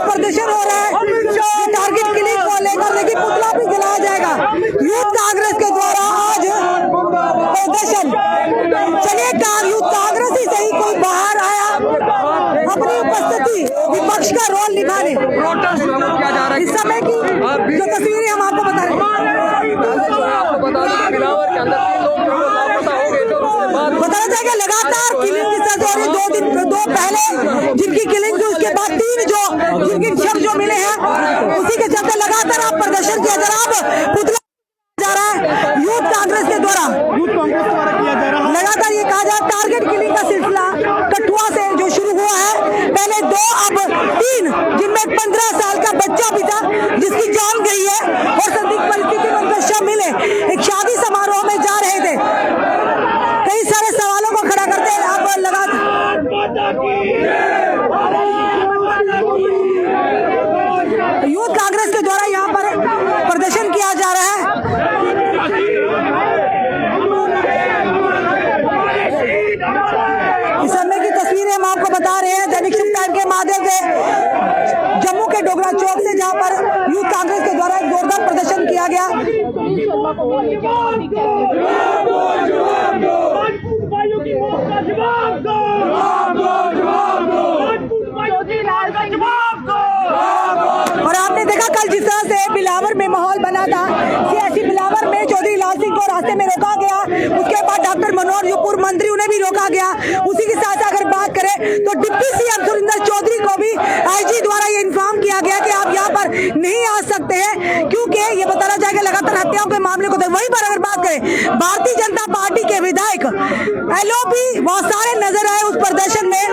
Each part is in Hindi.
प्रदर्शन हो रहा है, टारगेट किलिंग को लेकर, लेकिन पुतला भी जलाया जाएगा यूथ कांग्रेस के द्वारा आज प्रदर्शन। चलिए यूथ कांग्रेस ही सही कोई बाहर आया अपनी उपस्थिति विपक्ष का रोल निभाने। इस समय की जो तस्वीरें हम आपको बता रहे हैं, बताया जाएगा लगातार किलिंग की सर्च हो रही। दो पहले जिनकी किलिंग थी, उसके बाद 3 जिनके शव जो मिले हैं, उसी के चलते लगातार आप प्रदर्शन किया जा रहा है, पुतला जा रहा है यूथ कांग्रेस के द्वारा किया जा रहा है। लगातार ये कहा जा रहा है टारगेट किलिंग का सिलसिला कठुआ से जो शुरू हुआ है, पहले 2 अब 3, जिनमें 15 साल का बच्चा भी था जिसकी जान गई है और संदिग्ध परिस्थिति में उनका शव मिले। एक शादी समारोह में जा रहे थे, कई सारे सवालों को खड़ा करते हैं। आप यूथ कांग्रेस के द्वारा यहाँ पर प्रदर्शन किया जा रहा है। इस समय की तस्वीरें हम आपको बता रहे हैं दैनिक शुभ टाइम के माध्यम से, जम्मू के डोगरा चौक से, जहां पर यूथ कांग्रेस के द्वारा एक जोरदार प्रदर्शन किया गया। और आपने देखा कल जिस तरह से बिलावर में माहौल बना था, सियासी बिलावर में चौधरी लाल सिंह को रास्ते में रोका गया, उसके बाद डॉक्टर मनोहर जो पूर्व मंत्री उन्हें भी रोका गया। उसी के साथ अगर बात करें तो डिप्टी सीएम सुरेंद्र चौधरी को भी आईजी द्वारा ये इन्फॉर्म किया गया कि आप यहाँ पर नहीं आ सकते हैं, क्योंकि ये बताया जाएगा लगातार हत्याओं के मामले को। वहीं पर अगर बात करें भारतीय जनता पार्टी के विधायक एलओपी, बहुत सारे नजर आए उस प्रदर्शन में।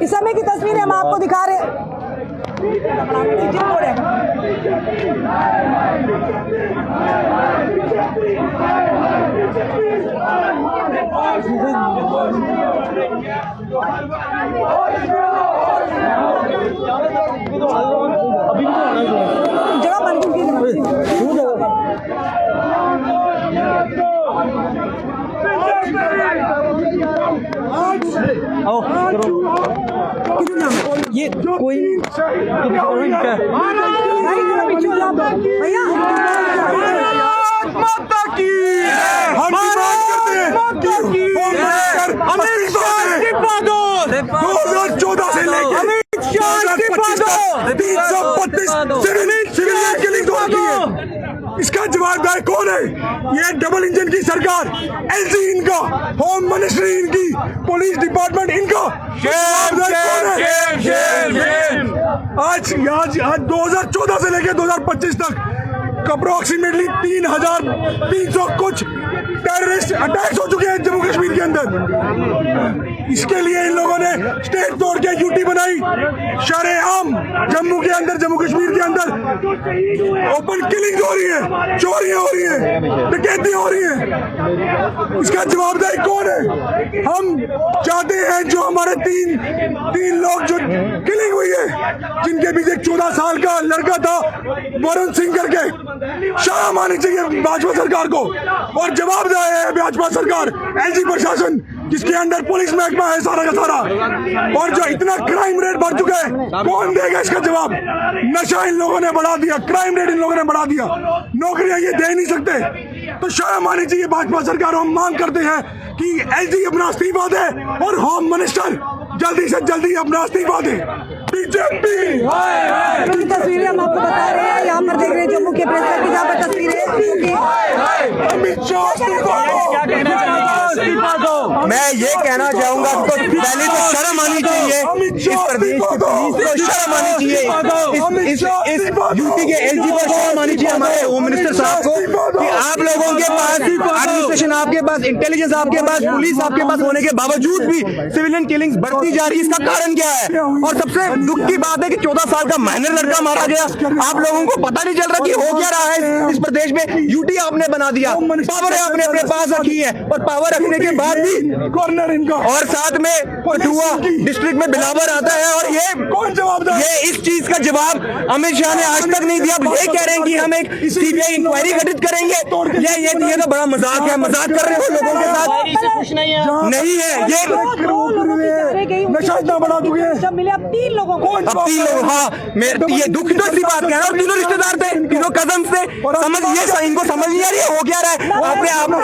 इस समय की तस्वीरें हम आपको दिखा रहे हैं। जगह बन ये कोई भैया माता की हम बात करते हैं 2014 से लेकर 332 सिविलियन किलिंग हो गई है। इसका जवाबदार कौन है? ये डबल इंजन की सरकार, एलजी इनका, होम मिनिस्ट्री इनकी, पुलिस डिपार्टमेंट इनका। आज 2014 से लेकर 2025 तक अप्रोक्सीमेटली 3300 कुछ टेररिस्ट अटैक्स हो चुके हैं जम्मू कश्मीर के अंदर। इसके लिए इन लोगों ने स्टेट तोड़ के यूटी बनाई, शरेआम जम्मू के अंदर, जम्मू कश्मीर के अंदर ओपन किलिंग हो रही है, चोरियां हो रही है, डकैती हो रही है। इसका जवाबदारी कौन है? हम चाहते हैं जो हमारे तीन लोग जो किलिंग हुई है, जिनके बीच एक 14 साल का लड़का था वरुण सिंह करके, शर्म आनी चाहिए भाजपा सरकार को। और जवाबदार है भाजपा सरकार, एलजी प्रशासन जिसके अंदर पुलिस महकमा है सारा का सारा। और जो इतना क्राइम रेट बढ़ चुका है, कौन देगा इसका जवाब? नशा इन लोगों ने बढ़ा दिया, क्राइम रेट इन लोगों ने बढ़ा दिया, नौकरियां ये दे नहीं सकते। तो शर्म आनी चाहिए भाजपा सरकार। हम मांग करते हैं कि एलजी अपना इस्तीफा दे और होम मिनिस्टर जल्दी से जल्दी अपना इस्तीफा दे। बीजेपी तस्वीरें हम आपको बता रहे हैं, यहाँ पर देख रहे हैं जम्मू के प्रेस क्लब की जहाँ पर तस्वीरें। मैं ये कहना चाहूंगा तो पहले तो शर्म आनी चाहिए इस प्रदेश की पुलिस को, शर्म आनी चाहिए इस यूपी के एलजी पर, शर्म आनी चाहिए हमारे होम मिनिस्टर साहब को कि आप लोगों के पास एडमिनिस्ट्रेशन, आपके पास इंटेलिजेंस, आपके पास पुलिस आपके पास होने के बावजूद भी सिविलियन किलिंग्स बढ़ती जा रही है। इसका कारण क्या है? और सबसे दुख की बात है कि 14 साल का माइनर लड़का मारा गया। आप लोगों को पता नहीं चल रहा कि हो क्या रहा है इस प्रदेश में। यूटी आपने बना दिया, पावर आपने अपने पास रखी है, और पावर रखने के बाद भी कॉर्नर इनका, और साथ में कठुआ डिस्ट्रिक्ट में बिलावर आता है, और ये कौन जवाब इस चीज का जवाब अमित शाह ने आज तक नहीं दिया। अब ये कह रहे हैं कि हम एक सीबीआई इंक्वायरी गठित करेंगे। ये तो बड़ा मजाक है, मजाक कर रहे हो लोगों के साथ। कुछ नहीं है, नहीं है ये नशा इतना बढ़ा चुके हैं। सब मिले अब 3 लोगों को, अब 3 लोग, हाँ ये दुख तो इसी बात का है। और तीनों रिश्तेदार थे, तीनों कजन थे। समझ ये इनको समझ नहीं आ रही है हो क्या रहा है अपने आप में।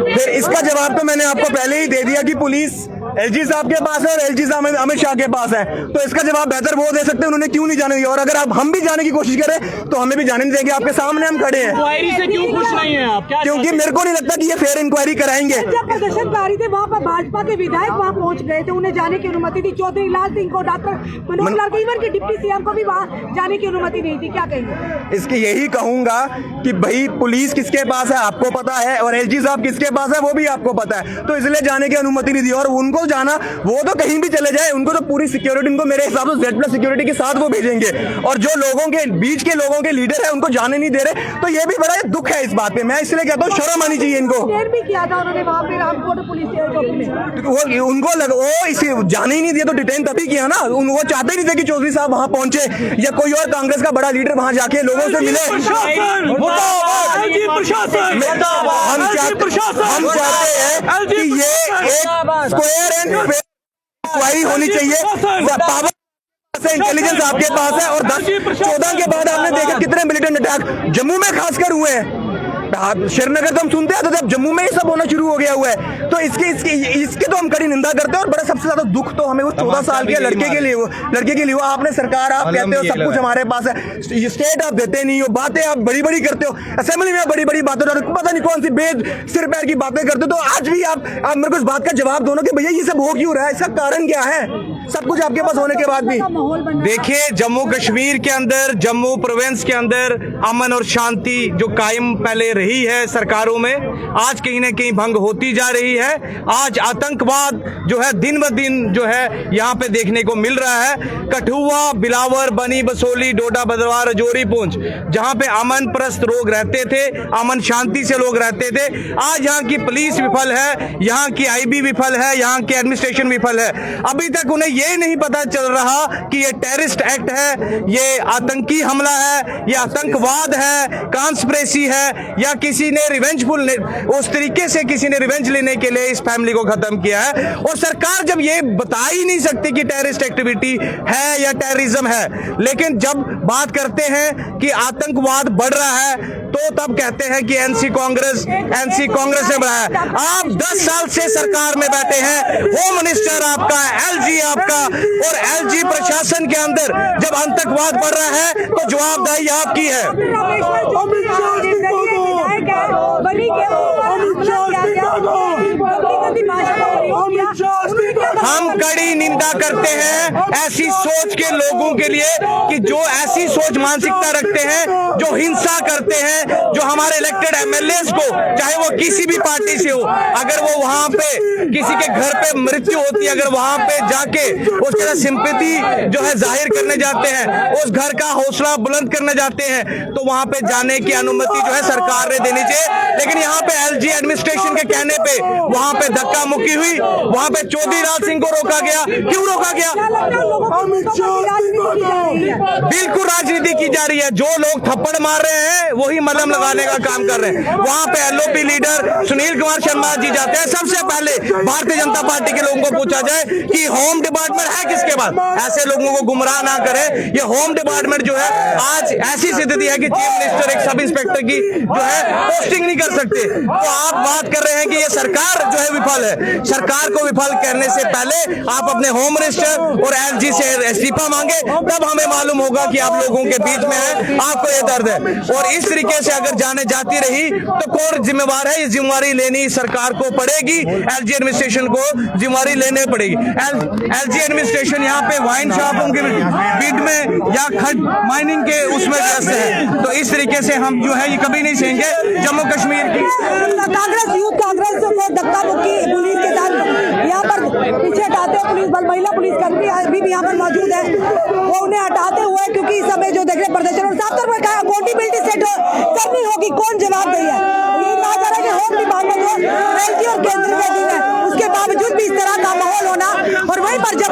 फिर इसका जवाब तो मैंने आपको पहले ही दे दिया कि पुलिस एलजी साहब के पास है और एलजी साहब अमित शाह के पास है। तो इसका जवाब बेहतर वो दे सकते हैं, उन्होंने क्यों नहीं जाने दिया। और अगर आप हम भी जाने की कोशिश करें तो हमें भी जाने नहीं देंगे। आपके सामने हम खड़े हैं। इंक्वायरी से क्यों खुश नहीं है आप? क्या क्योंकि मेरे को नहीं लगता कि ये फेयर इंक्वायरी कराएंगे। जब प्रदर्शनकारी थे वहाँ पर भाजपा के विधायक वहाँ पहुँच गए थे, उन्हें जाने की अनुमति थी। चौधरी लाल सिंह को, डॉक्टर मनोहर लाल को, इवन के डिप्टी सीएम को भी वहाँ जाने की अनुमति नहीं थी। क्या कहेंगे? इसकी यही कहूंगा कि भाई पुलिस किसके पास है आपको पता है, और एलजी साहब किसके पास है वो भी आपको पता है। तो इसलिए जाने की अनुमति नहीं दी। और उनको जाना, वो तो कहीं भी चले जाए, उनको तो पूरी सिक्योरिटी, उनको मेरे हिसाब से Z+ सिक्योरिटी के साथ वो भेजेंगे। और जो लोगों के बीच के लोगों के लीडर है उनको जाने नहीं दे रहे, तो ये भी बड़ा दुख है इस बात पे। मैं इसलिए कहता हूँ शर्म आनी चाहिए इनको। भी किया था उन्होंने वहाँ पे रामकोट पुलिस चौकी में, वो इसे जाने ही नहीं दिया तो डिटेन तभी किया ना। वो चाहते नहीं थे कि चौधरी साहब वहां पहुंचे या कोई और कांग्रेस का बड़ा लीडर वहां जाके लोगों से मिले। हम चाहते हैं कि ये एक स्क्वायर एंड इंक्वायरी होनी चाहिए। पावर से इंटेलिजेंस आपके पास है। और 10-14 के बाद आपने देखा कितने मिलिटेंट अटैक जम्मू में खासकर हुए हैं। श्रीनगर तो हम सुनते हैं, तो जब जम्मू में ही सब होना शुरू हो गया हुआ है। तो इसके तो हम कड़ी निंदा करते हैं। और बड़ा सबसे ज्यादा दुख तो हमें वो 14 साल के लड़के के लिए हुआ। आपने सरकार, आप कहते हो सब कुछ हमारे पास है, स्टेट आप देते नहीं हो, बातें आप बड़ी बड़ी करते हो, असेंबली में बड़ी बड़ी बातें, पता नहीं कौन सी बेद सिर पैर की बातें करते हो। तो आज भी आप मेरे को इस बात का जवाब दो ना कि भैया ये सब हो क्यों रहा है, इसका कारण क्या है, सब कुछ आपके पास होने के बाद भी। देखिए, जम्मू कश्मीर के अंदर, जम्मू प्रोविंस के अंदर अमन और शांति जो कायम पहले रही है सरकारों में, आज कहीं ना कहीं भंग होती जा रही है। आज आतंकवाद जो है दिन ब दिन जो है यहाँ पे देखने को मिल रहा है। कठुआ, बिलावर, बनी बसोली, डोडा भद्रवाह, राजौरी, पुंछ, जहाँ पे अमन परस्त लोग रहते थे, अमन शांति से लोग रहते थे, आज यहाँ की पुलिस विफल है, यहाँ की IB विफल है, यहाँ की एडमिनिस्ट्रेशन विफल है। अभी तक उन्हें ये नहीं पता चल रहा कि ये टेररिस्ट एक्ट है, ये आतंकी हमला है, ये आतंकवाद है, कॉन्स्पिरेसी है, या किसी ने रिवेंजफुल उस तरीके से किसी ने रिवेंज लेने के लिए इस फैमिली को खत्म किया है। और सरकार जब ये बता ही नहीं सकती कि टेररिस्ट एक्टिविटी है या टेररिज्म है, लेकिन जब बात करते हैं कि आतंकवाद बढ़ रहा है तो तब कहते हैं कि एनसी कांग्रेस ने बढ़ाया। आप 10 साल से सरकार में बैठे हैं, होम मिनिस्टर आपका, LG आपका, और LG प्रशासन के अंदर जब आतंकवाद बढ़ रहा है तो जवाबदारी आपकी है। हम कड़ी निंदा करते हैं ऐसी सोच के लोगों के लिए कि जो ऐसी सोच मानसिकता रखते हैं, जो हिंसा करते हैं, जो हमारे इलेक्टेड MLAs को, चाहे वो किसी भी पार्टी से हो, अगर वो वहां पे किसी के घर पे मृत्यु होती है, अगर वहां पे जाके उसके साथ सिंपैथी जो है जाहिर करने जाते हैं, उस घर का हौसला बुलंद करने जाते हैं, तो वहां पे जाने की अनुमति जो है सरकार ने देनी चाहिए। लेकिन यहाँ पे LG एडमिनिस्ट्रेशन के कहने पे वहां पे धक्का मुक्की हुई, वहां पे चौधरी लाल सिंह को रोका गया। क्यों रोका गया? बिल्कुल राजनीति की जा रही है। जो लोग थप्पड़ मार रहे हैं वही मलहम लगाने का काम कर रहे हैं। वहां पे LOP लीडर सुनील कुमार शर्मा जी जाते हैं। सबसे पहले भारतीय जनता पार्टी के लोगों को पूछा जाए कि होम डिपार्टमेंट है किसके पास। ऐसे लोगों को गुमराह ना करें। ये होम डिपार्टमेंट जो है आज ऐसी स्थिति है कि चीफ मिनिस्टर एक सब इंस्पेक्टर की जो है पोस्टिंग नहीं कर सकते। तो आप बात कर रहे हैं कि ये सरकार जो है विफल है। सरकार को विफल करने से पहले आप अपने होम मिनिस्टर और LG से इस्तीफा मांगे, तब हमें मालूम होगा कि आप लोगों के बीच में है, आपको ये दर्द है। और इस तरीके से अगर जाने जाती रही तो कौन जिम्मेवार है? ये जिम्मेवारी लेनी सरकार को पड़ेगी, LG एडमिनिस्ट्रेशन को जिम्मेवारी लेने पड़ेगी। LG एडमिनिस्ट्रेशन यहाँ पे वाइन शॉपों के बीच में या खड माइनिंग के उसमें व्यस्त है। तो इस तरीके से हम जो है ये कभी नहीं सहेंगे। जम्मू कश्मीर की कांग्रेस, यूथ कांग्रेस को धक्का मुक्की पुलिस के साथ यहाँ पर पीछे हटाते हुए पुलिस बल, महिला पुलिस कर्मी अभी भी यहाँ पर मौजूद है, वो उन्हें हटाते हुए, क्योंकि इस समय जो देख रहे प्रदर्शन और साफ तौर पर कहा अकाउंटेबिलिटी सेट करनी होगी, कौन जवाब दे है। ये कहा जा रहा है कि होम डिपार्टमेंट हो, एलजी और केंद्र के अधीन है, उसके बावजूद भी इस तरह का माहौल होना, और वहीं पर जब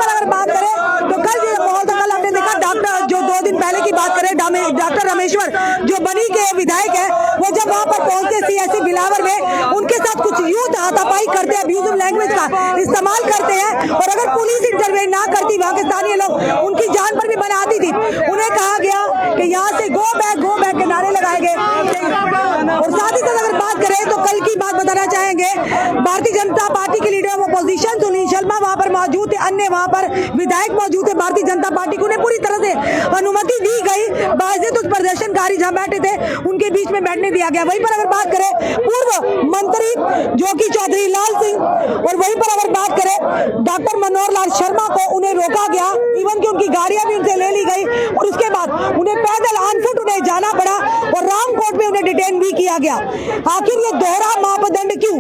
अगर बात करें तो कल जो माहौल था, कल हमने देखा डॉक्टर, जो 2 दिन पहले की बात करें, डॉक्टर रामेश्वर जो बनी के विधायक है, वो जब वहां पर पहुंचते सीएससी बिलावर में, उनके साथ कुछ यूथ हाथापाई करते हैं, अब्यूजिव लैंग्वेज का इस्तेमाल करते हैं, और अगर पुलिस इंटरवेन ना करती, वहां के स्थानीय लोग उनकी जान पर भी बना आती थी। उन्हें कहा गया कि यहाँ से गो बैक के नारे लगाए गए। और साथ ही साथ अगर बात करें तो कल की बात बताना चाहेंगे, भारतीय जनता पार्टी के leader of opposition Sunil Sharma वहां पर मौजूद थे, अन्य वहां पर विधायक मौजूद थे भारतीय जनता पार्टी को, उन्हें पूरी तरह से अनुमति दी गई, बावजूद उस प्रदर्शनकारी जहां बैठे थे उनके बीच में बैठने दिया गया। वहीं पर अगर बात करें पूर्व मंत्री जो कि चौधरी लाल सिंह, और वहीं पर अगर बात करें डॉक्टर मनोहर लाल शर्मा को, उन्हें रोका गया, इवन की उनकी गाड़ियां भी उनसे ले ली गई, और उसके बाद उन्हें पैदल ऑन फुट उन्हें जाना पड़ा, और रामकोट में उन्हें डिटेन भी किया गया। आखिर ये दोहरा मापदंड क्यों?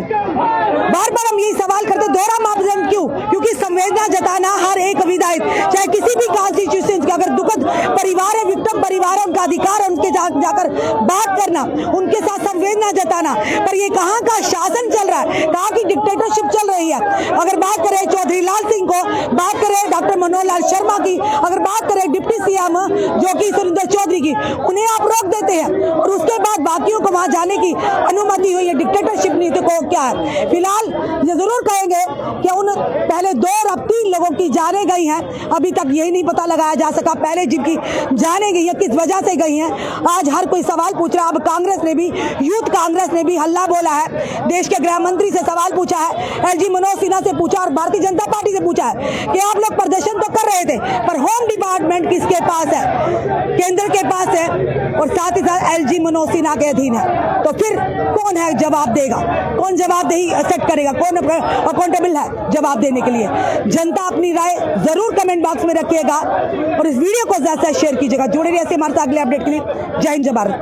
बार बार हम यही सवाल करते, दोहरा मापदंड क्यों? क्योंकि संवेदना जताना हर एक विधायक, चाहे किसी भी कॉन्स्टिट्यूशन का अगर दुखद परिवार है, विक्टिम परिवार है, उनका अधिकार है उनके जाकर बात करना, उनके साथ संवेदना जताना। पर ये कहाँ का शासन चल रहा है, कहाँ की डिक्टेटरशिप चल रही है। अगर बात करें चौधरी लाल सिंह को, बात करें डॉक्टर मनोहर लाल शर्मा की, अगर बात करें डिप्टी सीएम जो कि सुरेंद्र चौधरी की, उन्हें आप रोक देते हैं, और उसके बाद बाकियों को वहां जाने की अनुमति हुई है। डिक्टेटरशिप नीति को क्या है? फिलहाल ये जरूर कहेंगे कि उन पहले 2 और अब 3 लोगों की जाने गई हैं, अभी तक यही नहीं पता लगाया जा सका पहले जिनकी जाने गई है किस वजह से गई हैं। आज हर कोई सवाल पूछ रहा है। अब कांग्रेस ने भी, यूथ कांग्रेस ने भी हल्ला बोला है, देश के गृह मंत्री से सवाल पूछा है, एलजी मनोज सिन्हा से पूछा, और भारतीय जनता पार्टी से पूछा है कि आप लोग प्रदर्शन तो कर रहे थे, पर होम डिपार्टमेंट किसके पास है? केंद्र के पास है, और साथ ही साथ एलजी मनोज सिन्हा के अधीन है। तो फिर कौन है जवाब देगा? कौन जवाबदेही सेट करेगा? कौन अकाउंटेबल है जवाब देने के लिए? जनता अपनी राय जरूर कमेंट बॉक्स में रखिएगा, और इस वीडियो को ज्यादा शेयर कीजिएगा। जुड़े रहिए हमारे साथ अगले अपडेट के लिए। जय हिंद, जय भारत।